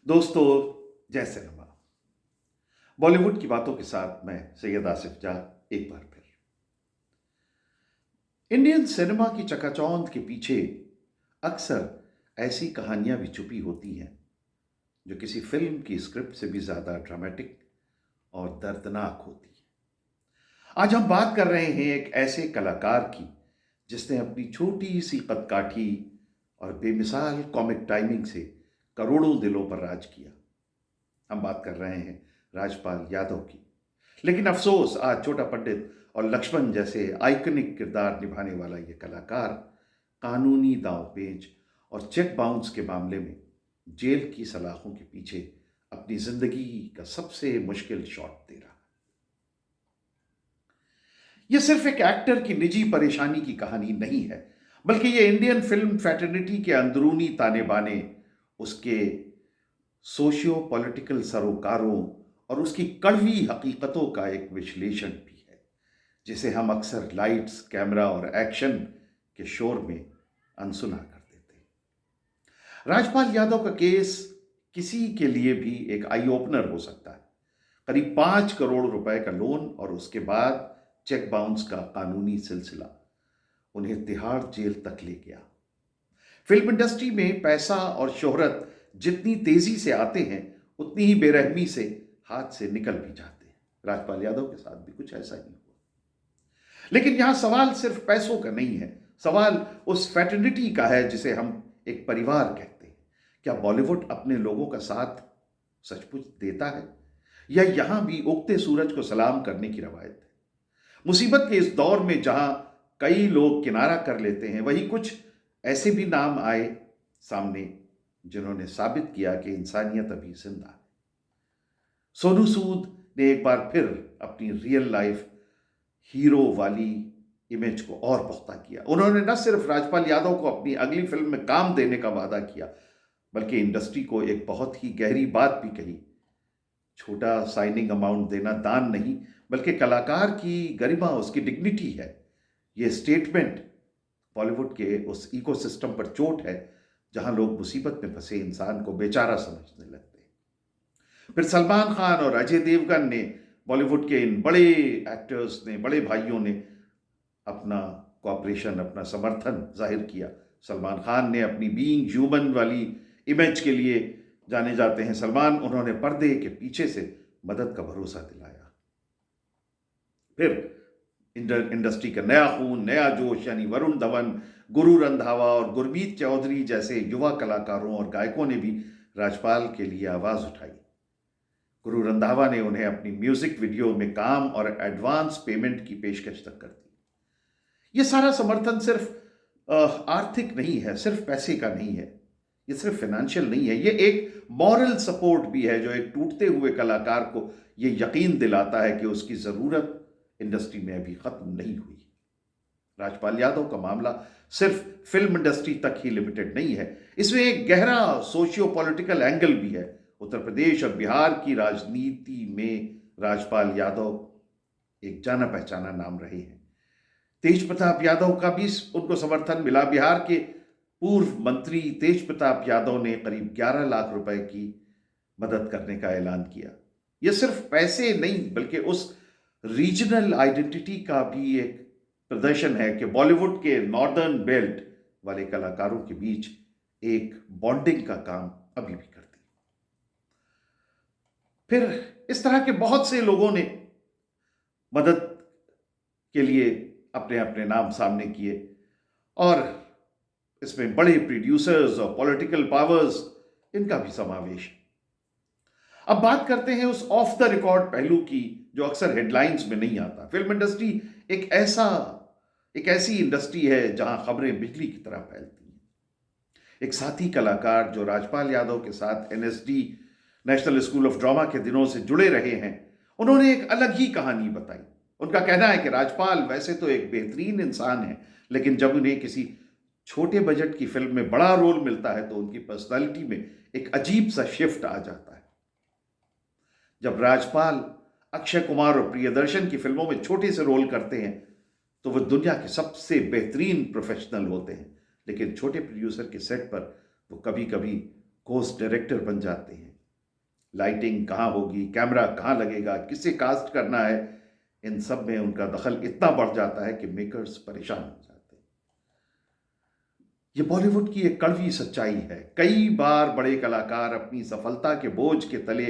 दोस्तों, जय सिनेमा। बॉलीवुड की बातों के साथ मैं सैयद आसिफ जाह एक बार फिर। इंडियन सिनेमा की चकाचौंध के पीछे अक्सर ऐसी कहानियां भी छुपी होती हैं जो किसी फिल्म की स्क्रिप्ट से भी ज्यादा ड्रामेटिक और दर्दनाक होती है। आज हम बात कर रहे हैं एक ऐसे कलाकार की जिसने अपनी छोटी सी कदकाठी और बेमिसाल कॉमिक टाइमिंग से करोड़ों दिलों पर राज किया। हम बात कर रहे हैं राजपाल यादव की। लेकिन अफसोस, आज छोटा पंडित और लक्ष्मण जैसे आइकनिक किरदार निभाने वाला यह कलाकार कानूनी दांवपेच और चेक बाउंस के मामले में जेल की सलाखों के पीछे अपनी जिंदगी का सबसे मुश्किल शॉट दे रहा है। यह सिर्फ एक एक्टर की निजी परेशानी की कहानी नहीं है, बल्कि यह इंडियन फिल्म फैटर्निटी के अंदरूनी ताने बाने, उसके सोशियो पॉलिटिकल सरोकारों और उसकी कड़वी हकीकतों का एक विश्लेषण भी है, जिसे हम अक्सर लाइट्स, कैमरा और एक्शन के शोर में अनसुना कर देते हैं। राजपाल यादव का केस किसी के लिए भी एक आई ओपनर हो सकता है। करीब 5 करोड़ रुपए का लोन और उसके बाद चेक बाउंस का कानूनी सिलसिला उन्हें तिहाड़ जेल तक ले गया। फिल्म इंडस्ट्री में पैसा और शोहरत जितनी तेजी से आते हैं, उतनी ही बेरहमी से हाथ से निकल भी जाते हैं। राजपाल यादव के साथ भी कुछ ऐसा ही हुआ। लेकिन यहां सवाल सिर्फ पैसों का नहीं है, सवाल उस फैटर्निटी का है जिसे हम एक परिवार कहते हैं। क्या बॉलीवुड अपने लोगों का साथ सचमुच देता है, या यहां भी उगते सूरज को सलाम करने की रवायत है? मुसीबत के इस दौर में जहां कई लोग किनारा कर लेते हैं, वहीं कुछ ऐसे भी नाम आए सामने जिन्होंने साबित किया कि इंसानियत अभी जिंदा है। सोनू सूद ने एक बार फिर अपनी रियल लाइफ हीरो वाली इमेज को और पुख्ता किया। उन्होंने न सिर्फ राजपाल यादव को अपनी अगली फिल्म में काम देने का वादा किया, बल्कि इंडस्ट्री को एक बहुत ही गहरी बात भी कही। छोटा साइनिंग अमाउंट देना दान नहीं, बल्कि कलाकार की गरिमा, उसकी डिग्निटी है। यह स्टेटमेंट बॉलीवुड के उस इकोसिस्टम पर चोट है जहां लोग मुसीबत में फंसे इंसान को बेचारा समझने लगते हैं। फिर सलमान खान और अजय देवगन ने, बॉलीवुड के इन बड़े एक्टर्स ने, बड़े भाइयों ने अपना कॉपरेशन, अपना समर्थन जाहिर किया। सलमान खान ने अपनी बीइंग ह्यूमन वाली इमेज के लिए जाने जाते हैं। सलमान, उन्होंने पर्दे के पीछे से मदद का भरोसा दिलाया। फिर इंडस्ट्री का नया खून, नया जोश, यानी वरुण धवन, गुरु रंधावा और गुरमीत चौधरी जैसे युवा कलाकारों और गायकों ने भी राजपाल के लिए आवाज उठाई। गुरु रंधावा ने उन्हें अपनी म्यूजिक वीडियो में काम और एडवांस पेमेंट की पेशकश तक कर दी। यह सारा समर्थन सिर्फ आर्थिक नहीं है, सिर्फ पैसे का नहीं है, यह सिर्फ फाइनेंशियल नहीं है, यह एक मॉरल सपोर्ट भी है जो एक टूटते हुए कलाकार को यह यकीन दिलाता है कि उसकी जरूरत इंडस्ट्री में अभी खत्म नहीं हुई। राजपाल यादव का मामला सिर्फ फिल्म इंडस्ट्री तक ही लिमिटेड नहीं है, इसमें एक गहरा सोशियो पॉलिटिकल एंगल भी है। उत्तर प्रदेश और बिहार की राजनीति में राजपाल यादव एक जाना पहचाना नाम रहे हैं। तेज प्रताप यादव का भी उनको समर्थन मिला। बिहार के पूर्व मंत्री तेज प्रताप यादव ने करीब 11 लाख रुपए की मदद करने का ऐलान किया। यह सिर्फ पैसे नहीं, बल्कि उस रीजनल आइडेंटिटी का भी एक प्रदर्शन है कि बॉलीवुड के नॉर्दर्न बेल्ट वाले कलाकारों के बीच एक बॉन्डिंग का काम अभी भी करती है। फिर इस तरह के बहुत से लोगों ने मदद के लिए अपने अपने नाम सामने किए, और इसमें बड़े प्रोड्यूसर्स और पॉलिटिकल पावर्स, इनका भी समावेश है। अब बात करते हैं उस ऑफ द रिकॉर्ड पहलू की जो अक्सर हेडलाइंस में नहीं आता। फिल्म इंडस्ट्री एक ऐसी इंडस्ट्री है जहां खबरें बिजली की तरह फैलती हैं। एक साथी कलाकार जो राजपाल यादव के साथ NSD, national school of drama के दिनों से जुड़े रहे हैं, उन्होंने एक अलग ही कहानी बताई। उनका कहना है कि राजपाल वैसे तो एक बेहतरीन इंसान है, लेकिन जब उन्हें किसी छोटे बजट की फिल्म में बड़ा रोल मिलता है तो उनकी पर्सनालिटी में एक अजीब सा शिफ्ट आ जाता है। जब राजपाल अक्षय कुमार और प्रियदर्शन की फिल्मों में छोटे से रोल करते हैं तो वह दुनिया के सबसे बेहतरीन प्रोफेशनल होते हैं, लेकिन छोटे प्रोड्यूसर के सेट पर वो कभी कभी कोस्ट डायरेक्टर बन जाते हैं, लाइटिंग कहाँ होगी, कैमरा कहाँ लगेगा, किसे कास्ट करना है, इन सब में उनका दखल इतना बढ़ जाता है कि मेकर्स परेशान हो जाते हैं। ये बॉलीवुड की एक कड़वी सच्चाई है। कई बार बड़े कलाकार अपनी सफलता के बोझ के तले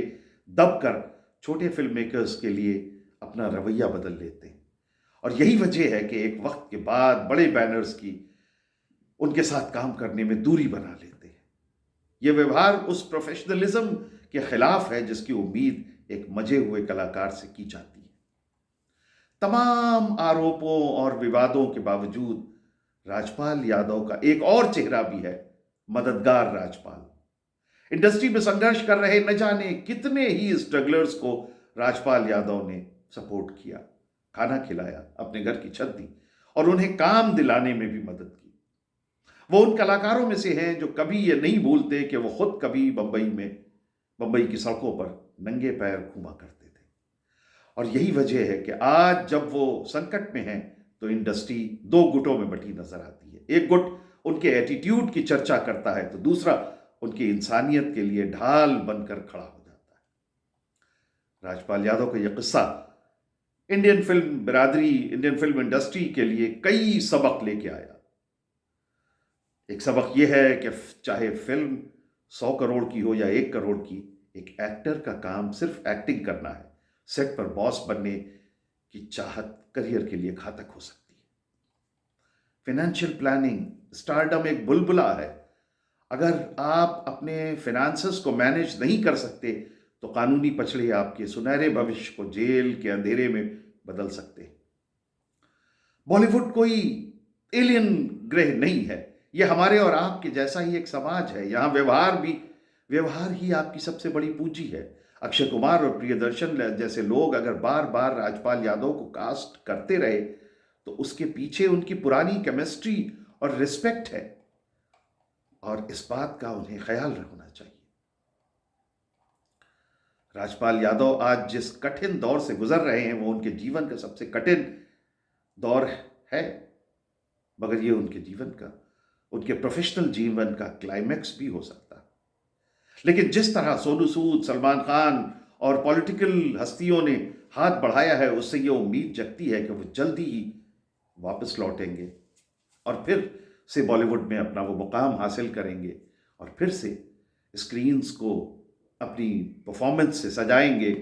दबकर छोटे फिल्म मेकर्स के लिए अपना रवैया बदल लेते हैं, और यही वजह है कि एक वक्त के बाद बड़े बैनर्स की उनके साथ काम करने में दूरी बना लेते हैं। ये व्यवहार उस प्रोफेशनलिज्म के खिलाफ है जिसकी उम्मीद एक मजे हुए कलाकार से की जाती है। तमाम आरोपों और विवादों के बावजूद राजपाल यादव का एक और चेहरा भी है, मददगार राजपाल। इंडस्ट्री में संघर्ष कर रहे न जाने कितने ही स्ट्रगलर्स को राजपाल यादव ने सपोर्ट किया, खाना खिलाया, अपने घर की छत दी और उन्हें काम दिलाने में भी मदद की। वो उन कलाकारों में से हैं जो कभी ये नहीं भूलते कि वो खुद कभी बंबई की सड़कों पर नंगे पैर घूमा करते थे। और यही वजह है कि आज जब वो संकट में हैं तो इंडस्ट्री दो गुटों में बंटी नजर आती है। एक गुट उनके एटीट्यूड की चर्चा करता है तो दूसरा उनकी इंसानियत के लिए ढाल बनकर खड़ा हो जाता है। राजपाल यादव का यह किस्सा इंडियन फिल्म बिरादरी, इंडियन फिल्म इंडस्ट्री के लिए कई सबक लेके आया। एक सबक यह है कि चाहे फिल्म 100 करोड़ की हो या 1 करोड़ की, एक एक्टर का काम सिर्फ एक्टिंग करना है। सेट पर बॉस बनने की चाहत करियर के लिए घातक हो सकती है। फाइनेंशियल प्लानिंग, स्टारडम एक बुलबुला है। अगर आप अपने फिनेंसेस को मैनेज नहीं कर सकते तो कानूनी पछड़े आपके सुनहरे भविष्य को जेल के अंधेरे में बदल सकते हैं। बॉलीवुड कोई एलियन ग्रह नहीं है, यह हमारे और आपके जैसा ही एक समाज है। यहाँ व्यवहार ही आपकी सबसे बड़ी पूंजी है। अक्षय कुमार और प्रियदर्शन जैसे लोग अगर बार बार राजपाल यादव को कास्ट करते रहे तो उसके पीछे उनकी पुरानी केमिस्ट्री और रिस्पेक्ट है, और इस बात का उन्हें ख्याल रखना चाहिए। राजपाल यादव आज जिस कठिन दौर से गुजर रहे हैं वो उनके जीवन का सबसे कठिन दौर है, मगर ये उनके प्रोफेशनल जीवन का क्लाइमैक्स भी हो सकता है। लेकिन जिस तरह सोनू सूद, सलमान खान और पॉलिटिकल हस्तियों ने हाथ बढ़ाया है, उससे ये उम्मीद जगती है कि वो जल्दी ही वापस लौटेंगे और फिर से बॉलीवुड में अपना वो मुकाम हासिल करेंगे और फिर से स्क्रीन्स को अपनी परफॉर्मेंस से सजाएंगे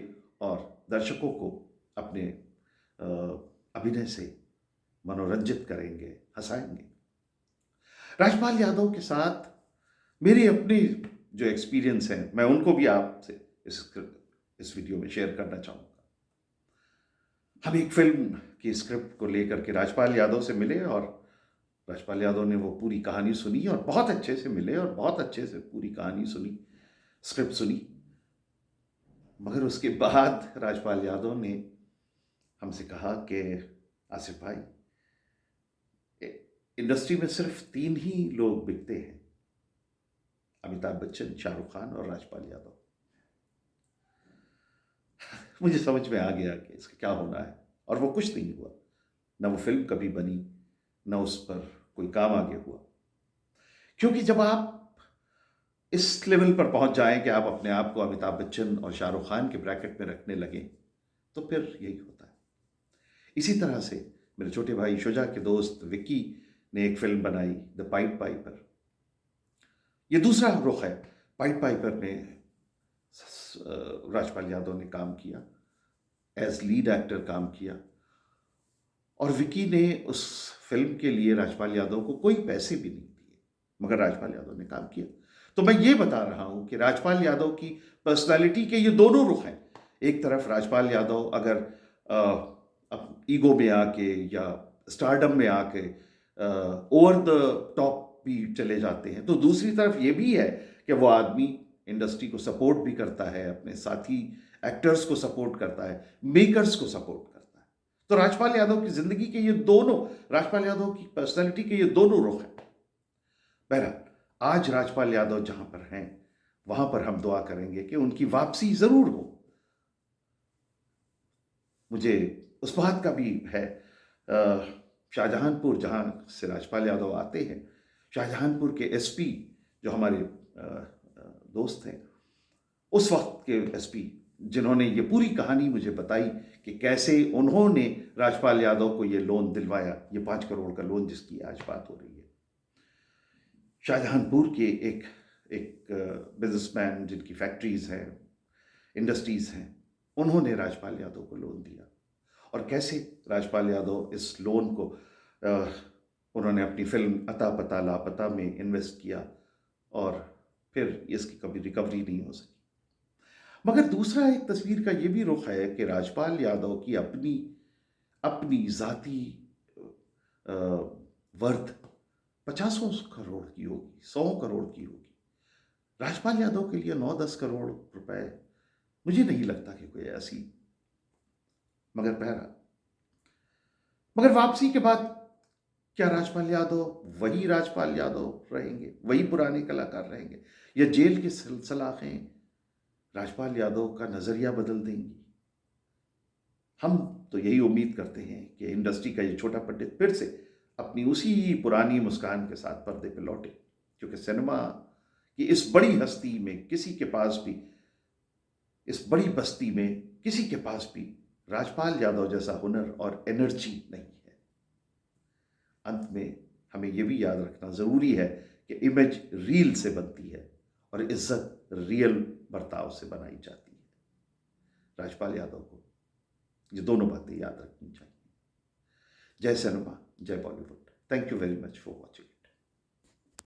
और दर्शकों को अपने अभिनय से मनोरंजित करेंगे, हंसाएंगे। राजपाल यादव के साथ मेरी अपनी जो एक्सपीरियंस हैं, मैं उनको भी आपसे इस वीडियो में शेयर करना चाहूँगा। हम एक फिल्म की स्क्रिप्ट को लेकर के राजपाल यादव से मिले और राजपाल यादव ने वो पूरी कहानी सुनी और बहुत अच्छे से मिले और बहुत अच्छे से पूरी कहानी सुनी, स्क्रिप्ट सुनी। मगर उसके बाद राजपाल यादव ने हमसे कहा कि आसिफ भाई, इंडस्ट्री में सिर्फ 3 ही लोग बिकते हैं, अमिताभ बच्चन, शाहरुख खान और राजपाल यादव। मुझे समझ में आ गया कि इसका क्या होना है, और वो कुछ नहीं हुआ। ना वो फिल्म कभी बनी, ना उस पर कोई काम आगे हुआ। क्योंकि जब आप इस लेवल पर पहुंच जाएं कि आप अपने आप को अमिताभ बच्चन और शाहरुख खान के ब्रैकेट में रखने लगें तो फिर यही होता है। इसी तरह से मेरे छोटे भाई शुजा के दोस्त विक्की ने एक फिल्म बनाई, द पाइड पाइपर। ये दूसरा रुख है। पाइड पाइपर में राजपाल यादव ने काम किया, एज लीड एक्टर काम किया, और विक्की ने उस फिल्म के लिए राजपाल यादव को कोई पैसे भी नहीं दिए, मगर राजपाल यादव ने काम किया। तो मैं ये बता रहा हूं कि राजपाल यादव की पर्सनालिटी के ये दोनों रुख हैं। एक तरफ राजपाल यादव अगर ईगो में आके या स्टारडम में आके ओवर द टॉप भी चले जाते हैं, तो दूसरी तरफ ये भी है कि वो आदमी इंडस्ट्री को सपोर्ट भी करता है, अपने साथी एक्टर्स को सपोर्ट करता है, मेकर्स को सपोर्ट करता है। तो राजपाल यादव की जिंदगी के ये दोनों, राजपाल यादव की पर्सनालिटी के ये दोनों रुख हैं। बहरहाल, आज राजपाल यादव जहां पर हैं वहां पर हम दुआ करेंगे कि उनकी वापसी जरूर हो। मुझे उस बात का भी है, शाहजहांपुर जहां से राजपाल यादव आते हैं, शाहजहांपुर के एसपी जो हमारे दोस्त हैं, उस वक्त के एसपी, जिन्होंने ये पूरी कहानी मुझे बताई कि कैसे उन्होंने राजपाल यादव को ये लोन दिलवाया, ये 5 करोड़ का लोन जिसकी आज बात हो रही है। शाहजहांपुर के एक एक बिजनेसमैन जिनकी फैक्ट्रीज हैं, इंडस्ट्रीज हैं, उन्होंने राजपाल यादव को लोन दिया, और कैसे राजपाल यादव इस लोन को उन्होंने अपनी फिल्म अता पता लापता में इन्वेस्ट किया, और फिर इसकी कभी रिकवरी नहीं हो सकी। मगर दूसरा एक तस्वीर का ये भी रुख है कि राजपाल यादव की अपनी अपनी जाती वर्थ 50 करोड़ की होगी, 100 करोड़ की होगी। राजपाल यादव के लिए 9-10 करोड़ रुपए, मुझे नहीं लगता कि कोई ऐसी। मगर बहरहाल, मगर वापसी के बाद क्या राजपाल यादव वही राजपाल यादव रहेंगे, वही पुराने कलाकार रहेंगे, या जेल की सलाखें राजपाल यादव का नजरिया बदल देंगी? हम तो यही उम्मीद करते हैं कि इंडस्ट्री का ये छोटा पंडित फिर से अपनी उसी पुरानी मुस्कान के साथ पर्दे पे लौटे, क्योंकि सिनेमा की इस बड़ी हस्ती में किसी के पास भी, इस बड़ी बस्ती में किसी के पास भी राजपाल यादव जैसा हुनर और एनर्जी नहीं है। अंत में हमें यह भी याद रखना जरूरी है कि इमेज रील से बनती है और इज्जत रियल बर्ताव से बनाई जाती है। राजपाल यादव को ये दोनों बातें याद रखनी चाहिए। जय सिनेमा, जय Bollywood. Thank you very much for watching.